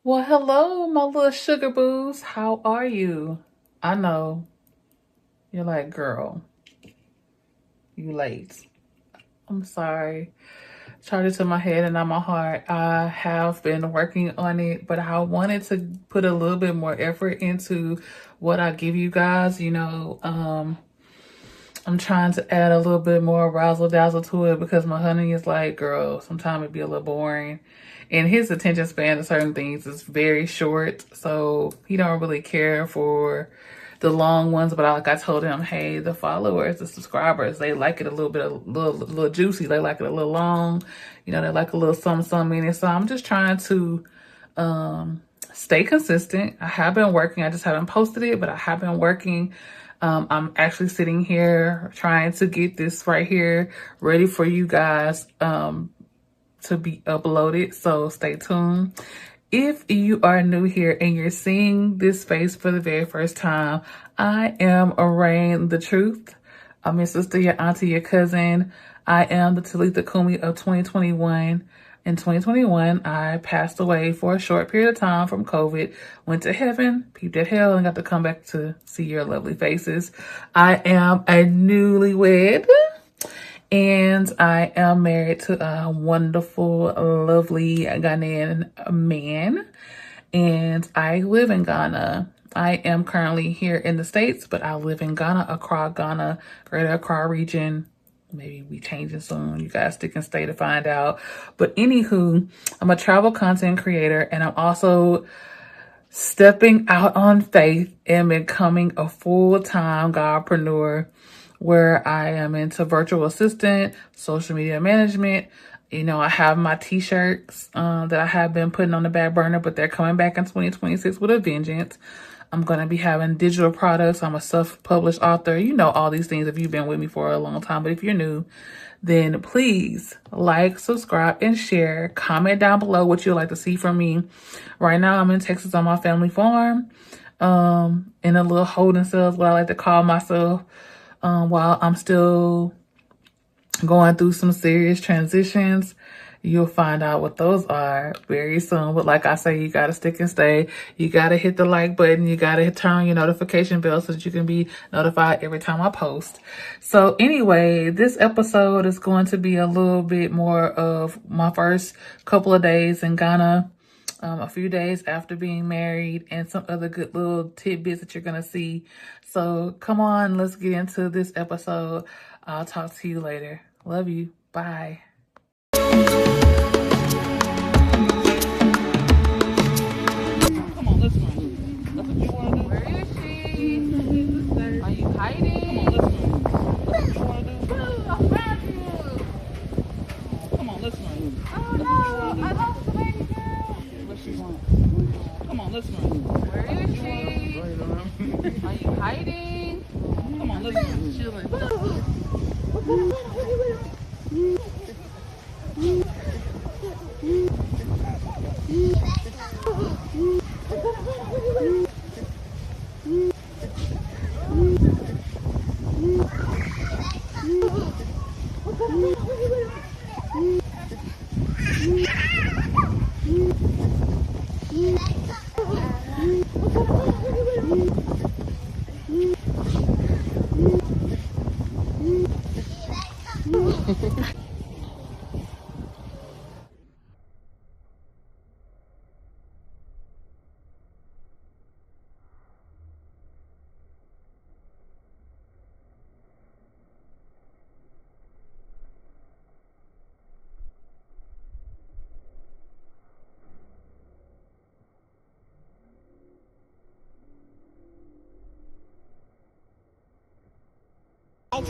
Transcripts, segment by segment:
Well, hello, my little sugar boos. How are you? I know you're like, girl, you late. I'm sorry. Charge it to my head and not my heart. I have been working on it, but I wanted to put a little bit more effort into what I give you guys. I'm trying to add a little bit more razzle dazzle to it because my honey is like, girl, sometimes it'd be a little boring. And his attention span to certain things is very short. So he don't really care for the long ones. But like I told him, hey, the followers, the subscribers, they like it a little bit, a little juicy. They like it a little long. You know, they like a little something in it. So I'm just trying to stay consistent. I have been working. I just haven't posted it, but I have been working. I'm actually sitting here trying to get this right here ready for you guys to be uploaded. So stay tuned. If you are new here and you're seeing this face for the very first time, I am Arain the Truth. I'm your sister, your auntie, your cousin. I am the Talitha Kumi of 2021. In 2021, I passed away for a short period of time from COVID, went to heaven, peeped at hell, and got to come back to see your lovely faces. I am a newlywed, and I am married to a wonderful, lovely Ghanaian man, and I live in Ghana. I am currently here in the States, but I live in Ghana, Accra, Ghana, Greater Accra region. Maybe we changing soon. You guys stick and stay to find out. But anywho, I'm a travel content creator, and I'm also stepping out on faith and becoming a full-time Godpreneur, where I am into virtual assistant, social media management. You know, I have my t-shirts that I have been putting on the back burner, but they're coming back in 2026 with a vengeance. I'm going to be having digital products. I'm a self-published author. You know all these things if you've been with me for a long time. But if you're new, then please like, subscribe, and share. Comment down below what you'd like to see from me. Right now, I'm in Texas on my family farm, in a little holding cell is what I like to call myself, while I'm still going through some serious transitions. You'll find out what those are very soon. But like I say, you got to stick and stay. You got to hit the like button. You got to turn on your notification bell so that you can be notified every time I post. So anyway, this episode is going to be a little bit more of my first couple of days in Ghana, a few days after being married, and some other good little tidbits that you're going to see. So come on, let's get into this episode. I'll talk to you later. Love you. Bye. Come on, let's run. That's what you want to do. Where is she? Are you hiding? Come on, let's run. That's what you want to do. I found you. Come on, let's run. Oh no, I lost the baby girl. What she want? Come on, let's run. Where is she? Are you hiding? Come on, let's run. Chilling.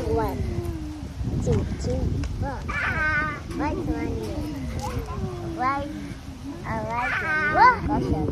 One. Two, one. Right, right. I like it. What?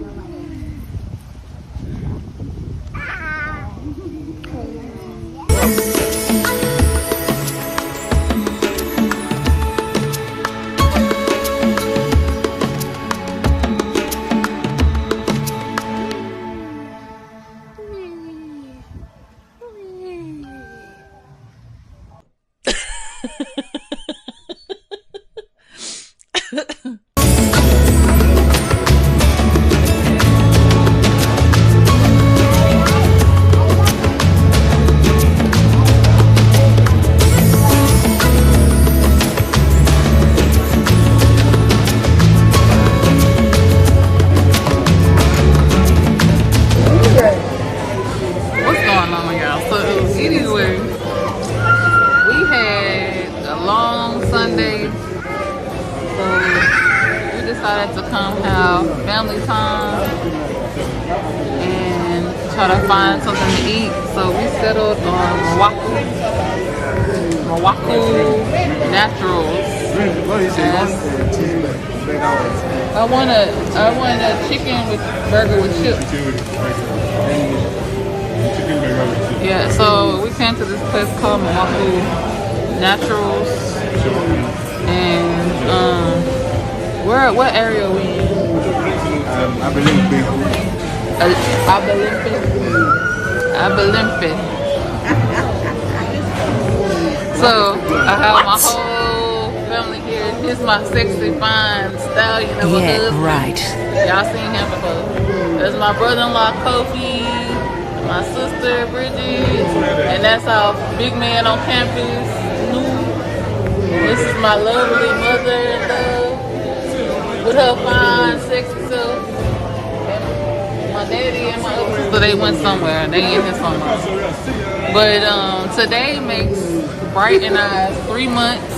To come have family time and try to find something to eat. So we settled on Marwako Naturals. I want a chicken with burger with chips. Yeah, so we came to this place called Marwako Naturals, and what area are we in? Abelenkpe. Abelenkpe. So I have my whole family here. This is my sexy, fine stallion of a husband. Right. Y'all seen him before. There's my brother-in-law Kobby, my sister Bridget, and that's our big man on campus, This is my lovely mother-in-law with her fine, sexy self. And my daddy and my other sister, they went somewhere. They in here somewhere. But today makes Bright and I 3 months.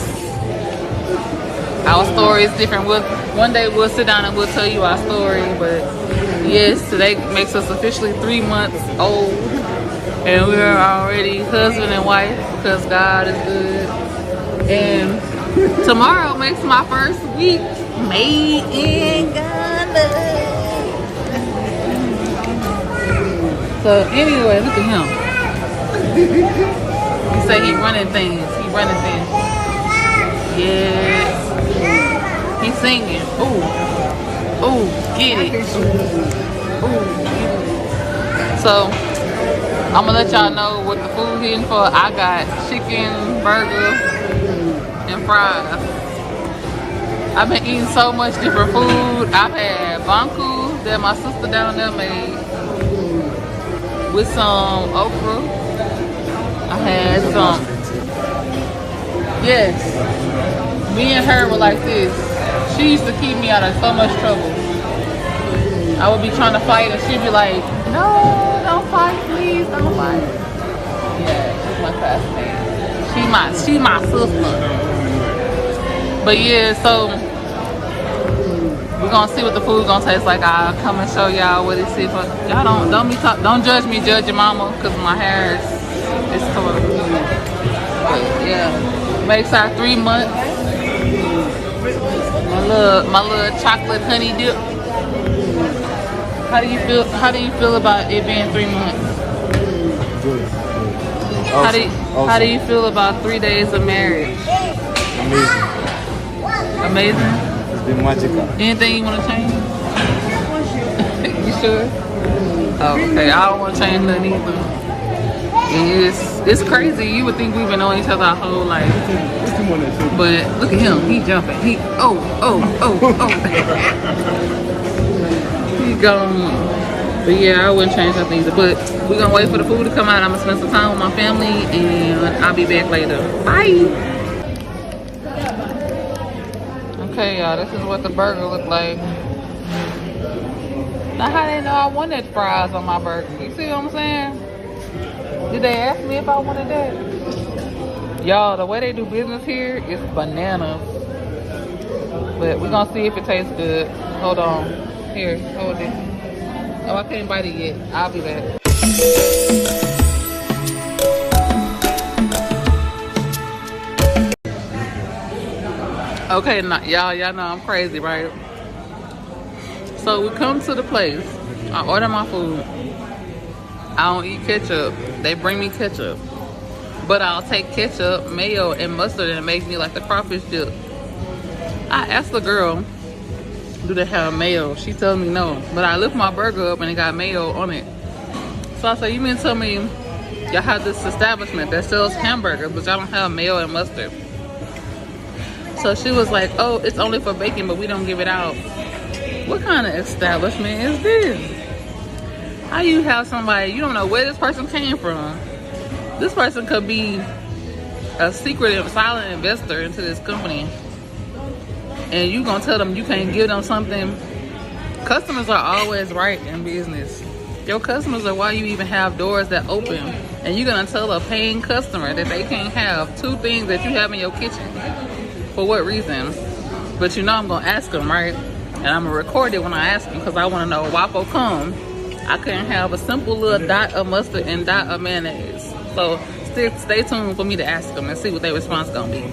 Our story is different. One day we'll sit down and we'll tell you our story. But yes, today makes us officially 3 months old. And we're already husband and wife because God is good. And tomorrow makes my first week made in Ghana. So anyway, look at him. He say he running things. Yes. He's singing. Ooh, get it. So I'm gonna let y'all know what the food hitting for. I got chicken, burger, and fries. I've been eating so much different food. I've had banku that my sister down there made with some okra. I had some. Yes. Me and her were like this. She used to keep me out of so much trouble. I would be trying to fight and she'd be like, no, don't fight, please, don't fight. Yeah, she's my classmate. She my sister. But yeah, so we're gonna see what the food gonna taste like. I'll come and show y'all what it is. Y'all don't judge me, judge your mama, cause my hair is colorful. But yeah, makes our 3 months. My little chocolate honey dip. How do you feel about it being 3 months? Good. How do you feel about 3 days of marriage? Amazing? It's been magical. Anything you want to change? You sure? Oh, okay. I don't want to change nothing either. It's crazy. You would think we've been knowing each other our whole life. But look at him. He jumping. He gone. But yeah, I wouldn't change nothing either. But we're gonna wait for the food to come out. I'm gonna spend some time with my family and I'll be back later. Bye. Okay, y'all, this is what the burger looked like. Now how they know I wanted fries on my burger? You see what I'm saying? Did they ask me if I wanted that? Y'all, the way they do business here is bananas. But we're gonna see if it tastes good. Hold on. Here, hold it. Oh, I can't bite it yet. I'll be back. Okay, y'all know I'm crazy, right? So we come to the place. I order my food. I don't eat ketchup. They bring me ketchup. But I'll take ketchup, mayo, and mustard and make me like the crawfish dip. I asked the girl, do they have mayo? She tells me no. But I lift my burger up and it got mayo on it. So I said, you mean to tell me y'all have this establishment that sells hamburgers, but y'all don't have mayo and mustard? So she was like, oh, it's only for bacon, but we don't give it out. What kind of establishment is this? How you have somebody, you don't know where this person came from. This person could be a secret silent investor into this company. And you gonna tell them you can't give them something? Customers are always right in business. Your customers are why you even have doors that open. And you're gonna tell a paying customer that they can't have 2 things that you have in your kitchen. For what reason? But you know I'm gonna ask them, right? And I'm gonna record it when I ask them because I wanna know, waffle come. I couldn't have a simple little dot of mustard and dot of mayonnaise. So stay tuned for me to ask them and see what their response gonna be.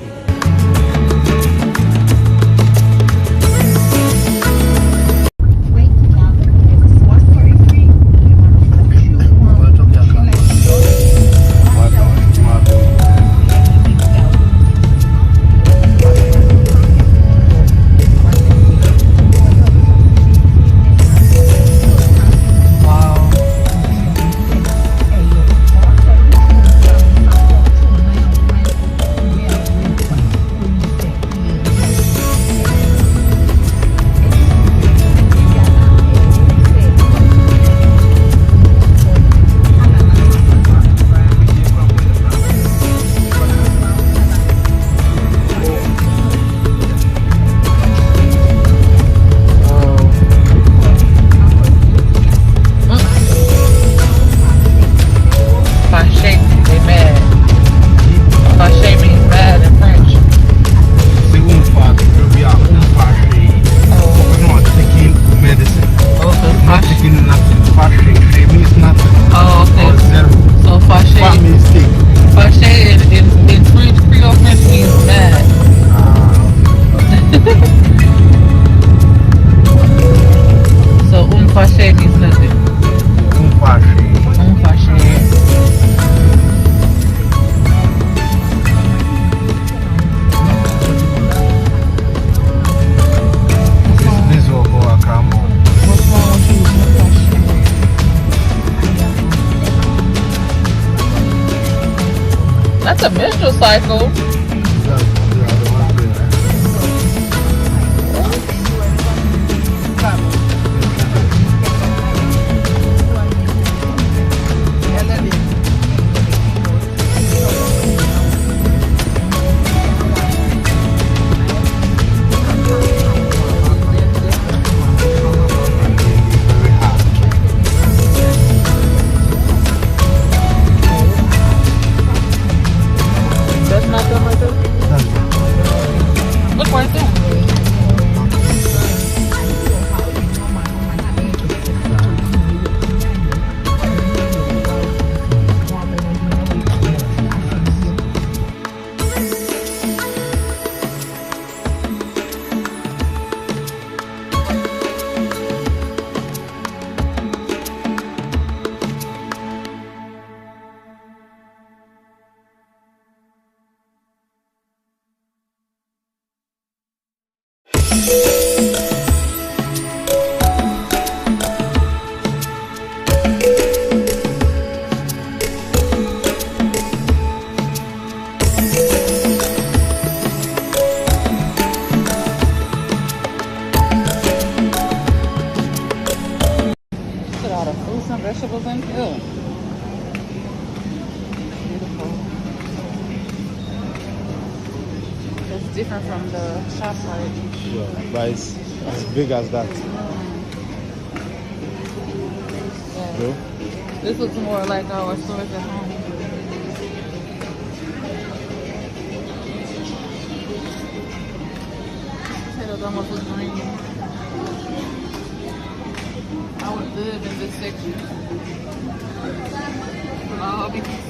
That's a menstrual cycle. Vegetables in here. Beautiful. It's different from the shop, right? Yeah, but it's as big as that. Yeah. No? This looks more like our stores at home. Potatoes almost look green. I would live in this section. Oh, because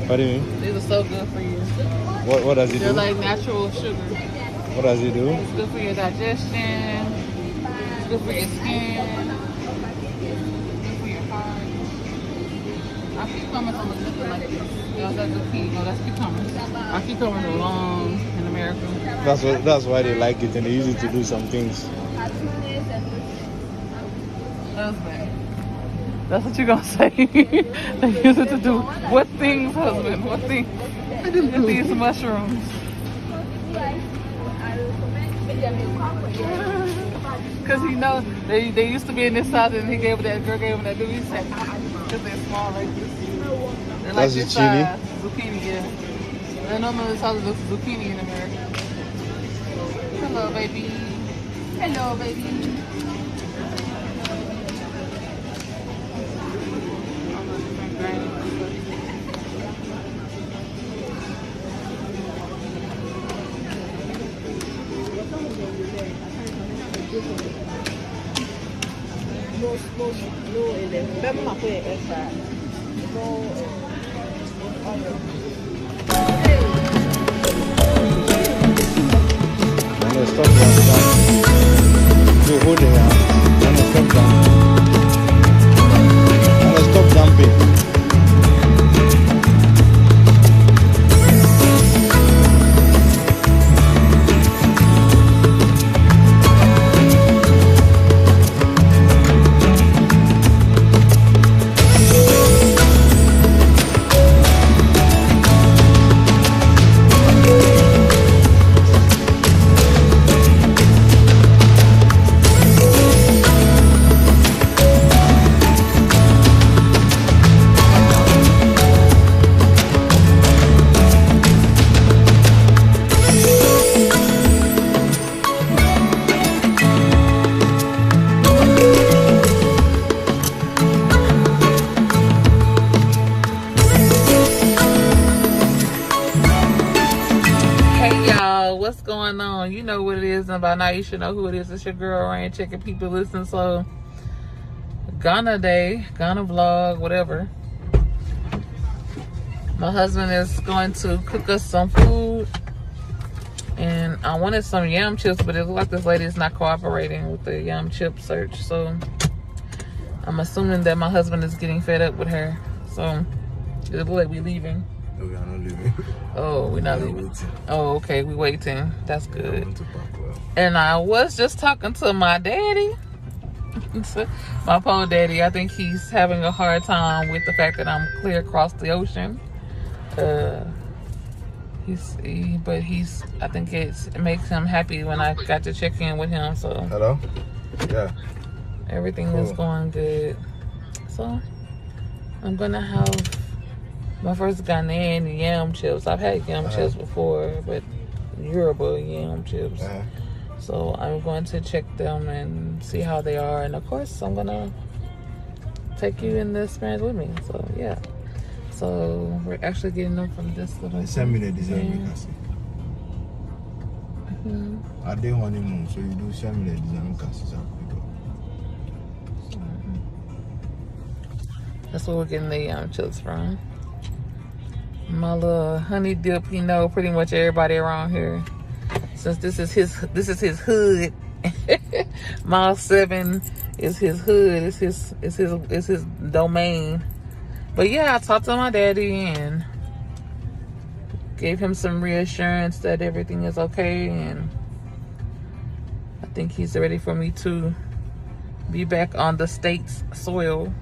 What do you mean? These are so good for you. What does it They're do? like natural sugar. What does it do? It's good for your digestion. It's good for your skin. It's good for your heart. Our cucumbers don't look nothing like this. Y'all, that's zucchini. No, that's cucumbers. Our cucumbers are long in America. That's why they like it and they use it to do some things. Husband. That's what you're gonna say. They use it to do what things, husband? What things? With these mushrooms. Cause you know they used to be in this size and he gave that girl gave him that dude. He said, cause they're small like this. They're like this size. Zucchini, yeah. I don't know the size of zucchini in America. Hello, baby. Hello, baby. Stop jumping. What's going on? You know what it is, and by now you should know who it is. It's your girl Rain checking people listen. So Ghana day, Ghana vlog, whatever. My husband is going to cook us some food, and I wanted some yam chips, but it looks like this lady is not cooperating with the yam chip search. So I'm assuming that my husband is getting fed up with her. So it looks like we're leaving. No, we are not leaving. Oh, we're not leaving. Waiting. Oh, okay, we're waiting. That's good. And I was just talking to my daddy. My poor daddy. I think he's having a hard time with the fact that I'm clear across the ocean. I think it makes him happy when I got to check in with him. So hello? Yeah. Everything is going good. So I'm gonna have my first Ghanaian yam chips. I've had yam chips before, but Yoruba yam chips. So I'm going to check them and see how they are. And of course, I'm gonna take you in the experience with me. So yeah. So we're actually getting them from this little. Send me the design, you can see. I didn't want him, so you do send me the design, you can see something. That's where we're getting the yam chips from. My little honey dip, you know, pretty much everybody around here. Since this is his hood. Mile 7 is his hood. It's his domain. But yeah, I talked to my daddy and gave him some reassurance that everything is okay, and I think he's ready for me to be back on the state's soil.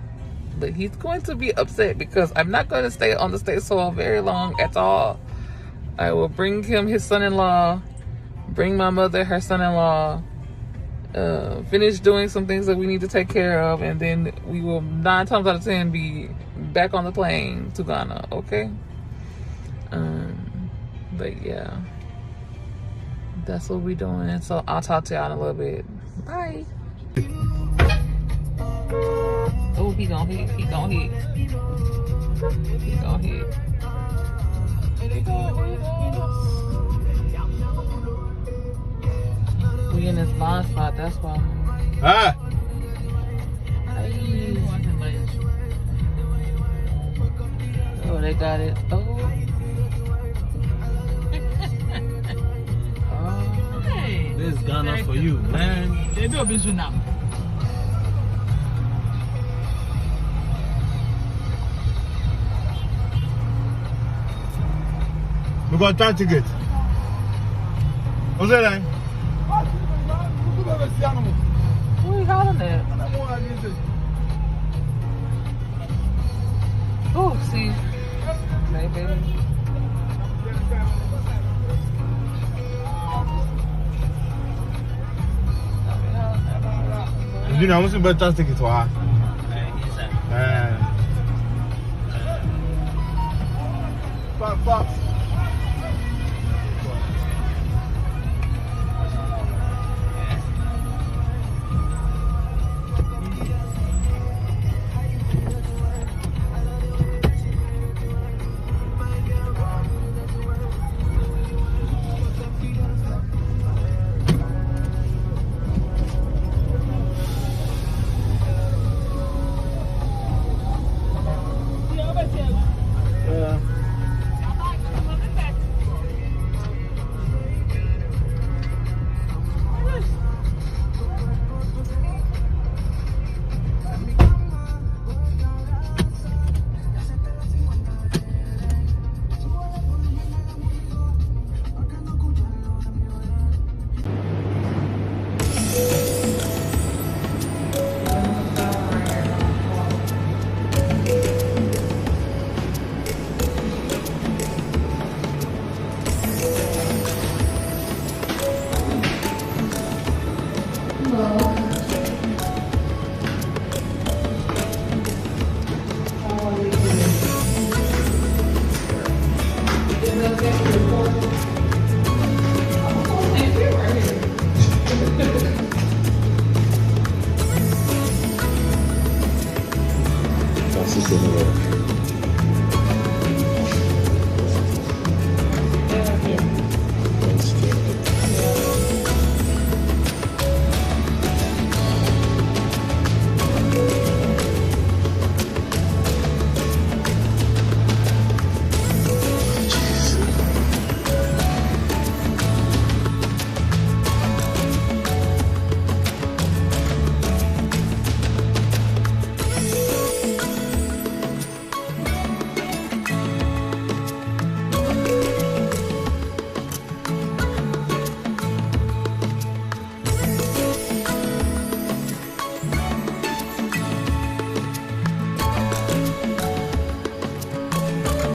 But he's going to be upset because I'm not going to stay on the state soil very long at all. I will bring him his son-in-law, bring my mother her son-in-law, finish doing some things that we need to take care of, and then we will 9 times out of 10 be back on the plane to Ghana, okay? But yeah, that's what we're doing. So I'll talk to y'all in a little bit. Bye. Oh, he gon' hit. He gon' hit. He gon' hit. We in this blind spot, that's why. Ah! Oh, they they got it. Oh. Hey. This is Ghana for you, man. They do a bit now. We got 3 tickets. What's that like? Who are you calling that? Oh, see. Maybe. You know, I'm going to buy 3 tickets for her. Fox.